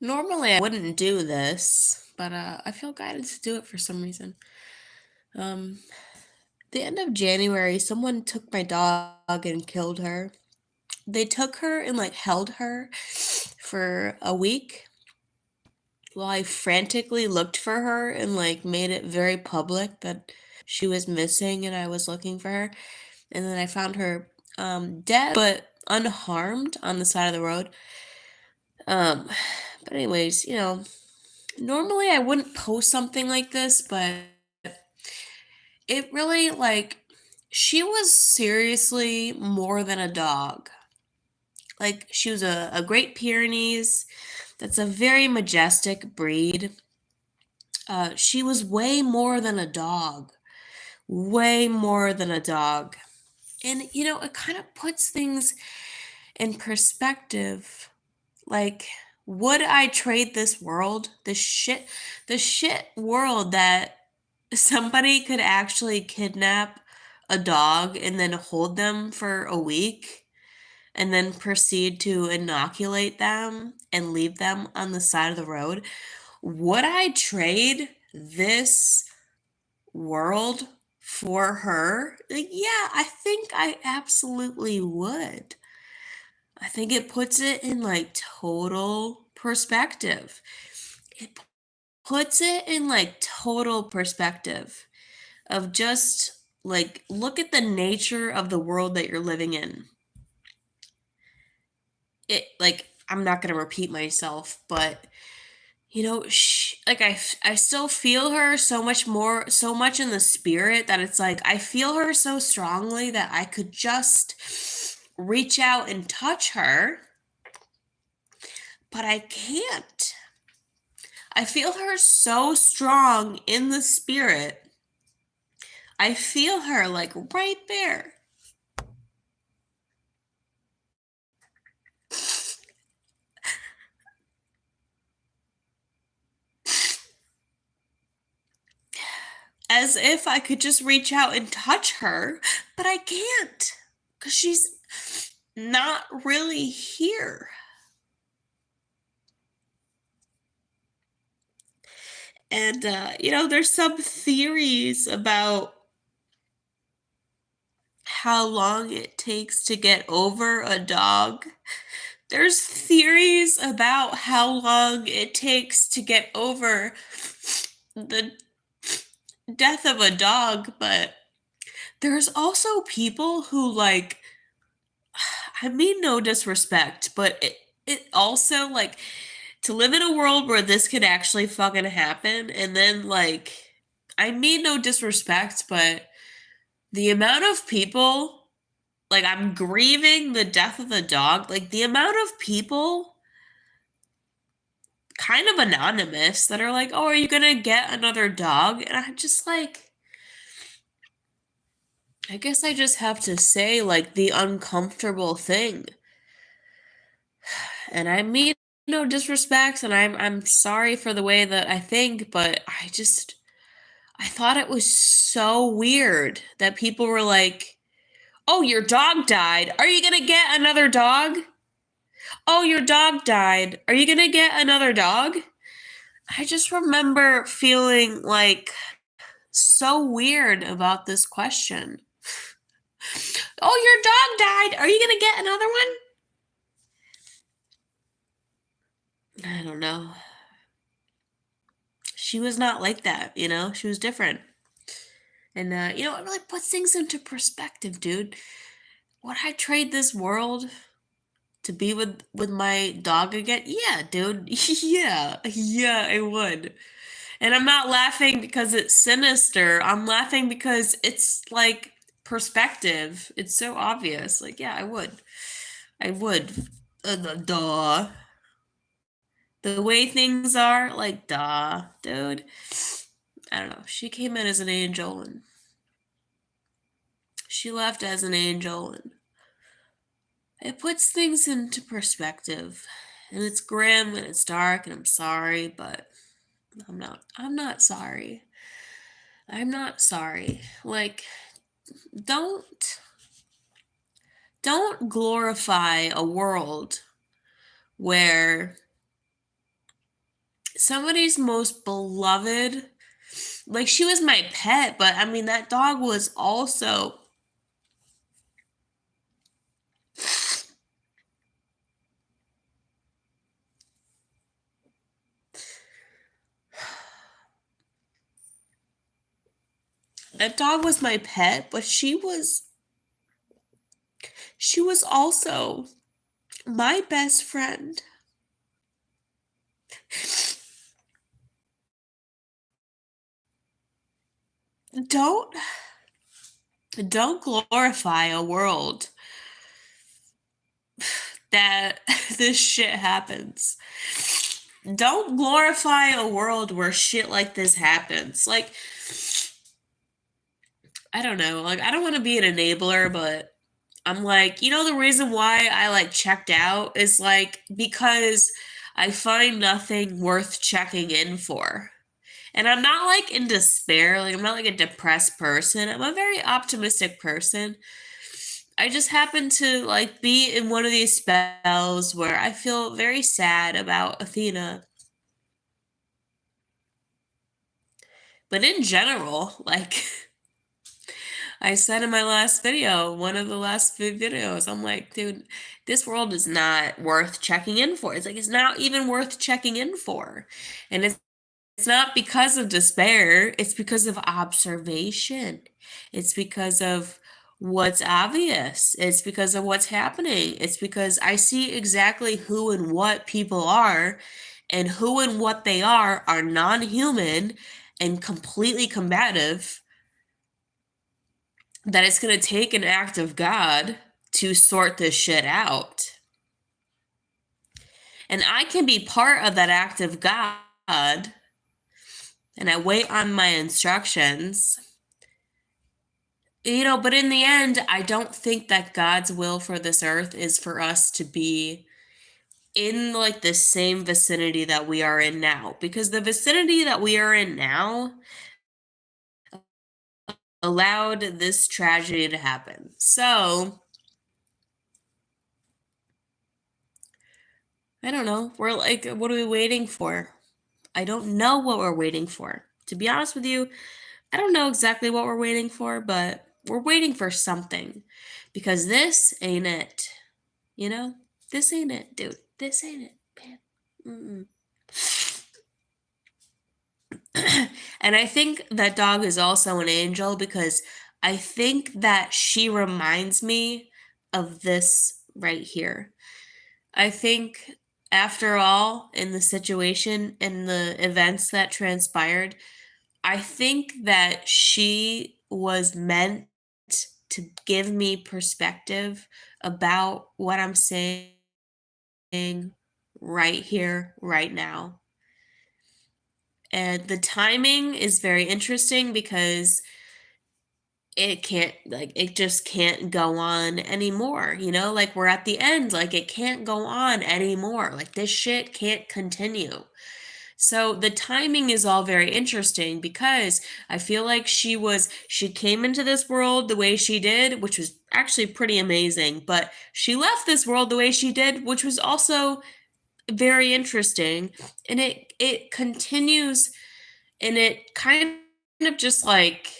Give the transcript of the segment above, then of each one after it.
Normally, I wouldn't do this, but I feel guided to do it for some reason. Um, the end of January, someone took my dog and killed her. They took her and like held her for a week while I frantically looked for her and like made it very public that she was missing and I was looking for her. And then I found her dead but unharmed on the side of the road. But anyways, normally I wouldn't post something like this, but it really like she was seriously more than a dog. Like she was a Great Pyrenees. That's a very majestic breed. She was way more than a dog. Way more than a dog. And it kind of puts things in perspective. Like, would I trade this world, the shit world that somebody could actually kidnap a dog and then hold them for a week and then proceed to inoculate them and leave them on the side of the road? Would I trade this world for her? Like, yeah, I think I absolutely would. I think it puts it in like total perspective. It puts it in like total perspective of just like look at the nature of the world that you're living in. It like I'm not going to repeat myself, but like I still feel her so much more, so much in the spirit that it's like I feel her so strongly that I could just reach out and touch her, but I can't. I feel her so strong in the spirit. I feel her like right there. As if I could just reach out and touch her, but I can't because she's not really here. And, there's some theories about how long it takes to get over a dog. There's theories about how long it takes to get over the death of a dog, but there's also people who like I mean no disrespect, but it also like to live in a world where this could actually fucking happen and then like I mean no disrespect, but the amount of people like I'm grieving the death of the dog, like the amount of people kind of anonymous that are like, "Oh, are you going to get another dog?" And I'm just like I guess I just have to say like the uncomfortable thing. And I mean no disrespect and I'm sorry for the way that I think, but I thought it was so weird that people were like, "Oh, your dog died. Are you going to get another dog? Oh, your dog died. Are you going to get another dog?" I just remember feeling like so weird about this question. "Oh, your dog died. Are you going to get another one?" I don't know. She was not like that, She was different. And, it really puts things into perspective, dude. Would I trade this world to be with my dog again? Yeah, dude. Yeah, I would. And I'm not laughing because it's sinister. I'm laughing because it's like perspective. It's so obvious. Like, yeah, I would. I would. Duh. The way things are, like, duh, dude. I don't know. She came in as an angel and she left as an angel, and it puts things into perspective. And it's grim and it's dark, and I'm sorry, but I'm not sorry. I'm not sorry. Like, don't don't glorify a world where somebody's most beloved. Like, she was my pet, but I mean, that dog was also. That dog was my pet, but she was also my best friend. Don't don't glorify a world that this shit happens. Don't glorify a world where shit like this happens. Like, I don't know. Like, I don't want to be an enabler, but I'm like, the reason why I like checked out is like because I find nothing worth checking in for. And I'm not like in despair. Like, I'm not like a depressed person. I'm a very optimistic person. I just happen to like be in one of these spells where I feel very sad about Athena. But in general, like I said in my last video, one of the last few videos, I'm like, dude, this world is not worth checking in for. It's like, it's not even worth checking in for. And it's not because of despair, it's because of observation. It's because of what's obvious. It's because of what's happening. It's because I see exactly who and what people are, and who and what they are non-human and completely combative, that it's going to take an act of God to sort this shit out. And I can be part of that act of God, and I wait on my instructions. But in the end, I don't think that God's will for this earth is for us to be in like the same vicinity that we are in now, because the vicinity that we are in now allowed this tragedy to happen. So I don't know. We're like, what are we waiting for? I don't know what we're waiting for. To be honest with you, I don't know exactly what we're waiting for, but we're waiting for something, because this ain't it. This ain't it, dude. This ain't it, man. And I think that dog is also an angel, because I think that she reminds me of this right here. I think, after all, in the situation and the events that transpired, I think that she was meant to give me perspective about what I'm saying right here, right now. And the timing is very interesting, because it just can't go on anymore. Like, we're at the end, like it can't go on anymore. Like, this shit can't continue. So the timing is all very interesting, because I feel like she came into this world the way she did, which was actually pretty amazing, but she left this world the way she did, which was also very interesting. And it continues, and it kind of just like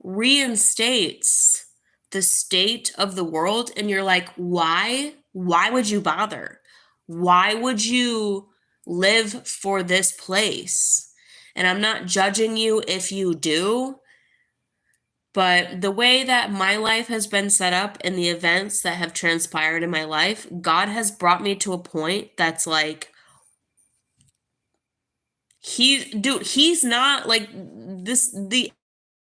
reinstates the state of the world, and you're like, why would you bother? Why would you live for this place? And I'm not judging you if you do, but the way that my life has been set up and the events that have transpired in my life, God has brought me to a point that's like, he's not like this. The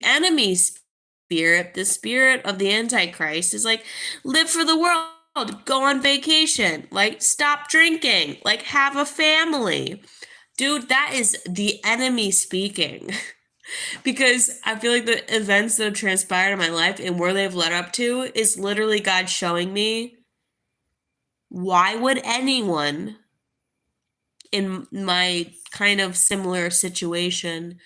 enemy spirit, the spirit of the Antichrist, is like, live for the world, go on vacation, like, stop drinking, like, have a family. Dude, that is the enemy speaking. Because I feel like the events that have transpired in my life and where they've led up to is literally God showing me, why would anyone in my kind of similar situation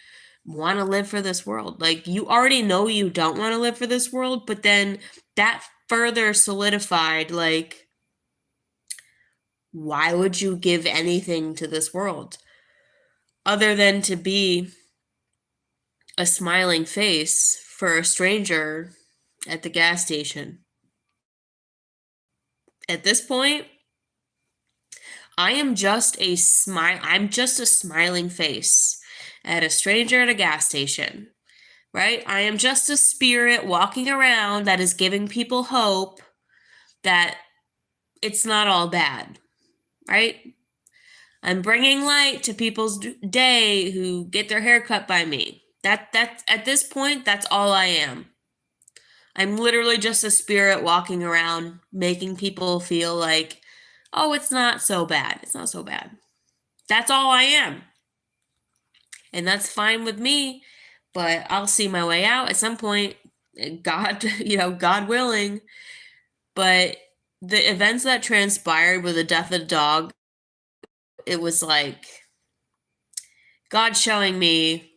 want to live for this world? Like, you already know you don't want to live for this world, but then that further solidified, like, why would you give anything to this world? other than to be a smiling face for a stranger at the gas station. At this point, I'm just a smiling face at a stranger at a gas station, right? I am just a spirit walking around that is giving people hope that it's not all bad, right? I'm bringing light to people's day who get their hair cut by me. That's at this point, that's all I am. I'm literally just a spirit walking around making people feel like, oh, it's not so bad. It's not so bad. That's all I am. And that's fine with me, but I'll see my way out at some point. God, God willing. But the events that transpired with the death of the dog, it was like God showing me,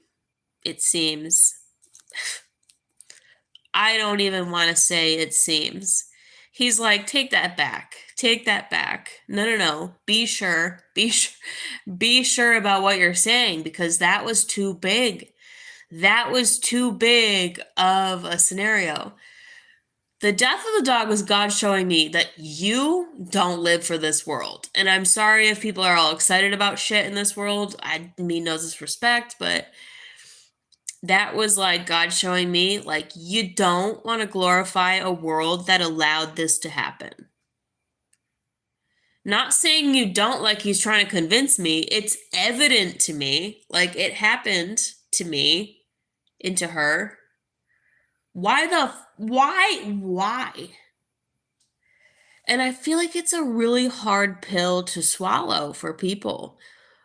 it seems. I don't even want to say it seems. He's like, take that back. Take that back. No. Be sure. Be sure about what you're saying, because that was too big. That was too big of a scenario. The death of the dog was God showing me that you don't live for this world. And I'm sorry if people are all excited about shit in this world. I mean no disrespect, but that was like God showing me, like, you don't want to glorify a world that allowed this to happen. Not saying you don't, like he's trying to convince me. It's evident to me. Like, it happened to me, into her. Why? And I feel like it's a really hard pill to swallow for people.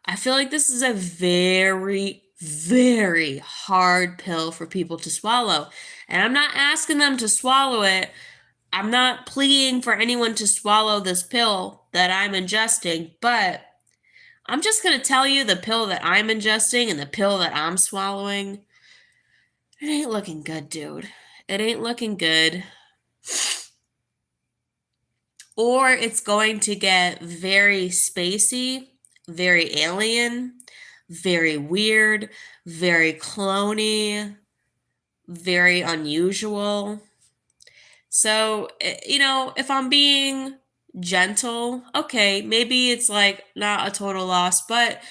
I feel like this is a very, very hard pill for people to swallow. And I'm not asking them to swallow it. I'm not pleading for anyone to swallow this pill that I'm ingesting, but I'm just going to tell you the pill that I'm ingesting and the pill that I'm swallowing. It ain't looking good, dude. It ain't looking good. Or it's going to get very spacey, very alien, very weird, very cloney, very unusual. So, if I'm being gentle, okay, maybe it's like not a total loss, but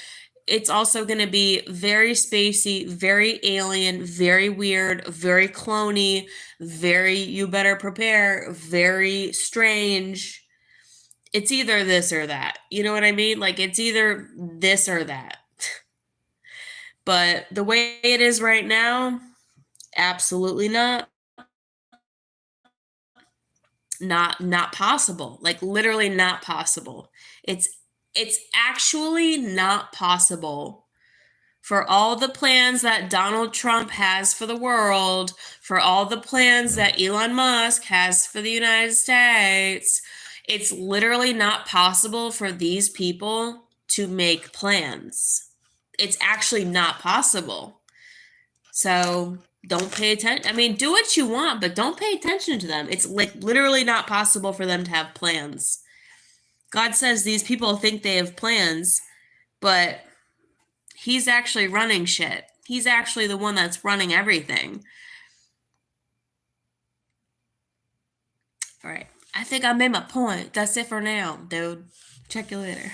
it's also going to be very spacey, very alien, very weird, very cloney, very you better prepare, very strange. It's either this or that. You know what I mean? Like, it's either this or that. But the way it is right now, absolutely not. Not possible. Like, literally not possible. It's actually not possible for all the plans that Donald Trump has for the world, for all the plans that Elon Musk has for the United States. It's literally not possible for these people to make plans. It's actually not possible. So don't pay attention. I mean, do what you want, but don't pay attention to them. It's like literally not possible for them to have plans. God says these people think they have plans, but he's actually running shit. He's actually the one that's running everything. All right. I think I made my point. That's it for now, dude. Check you later.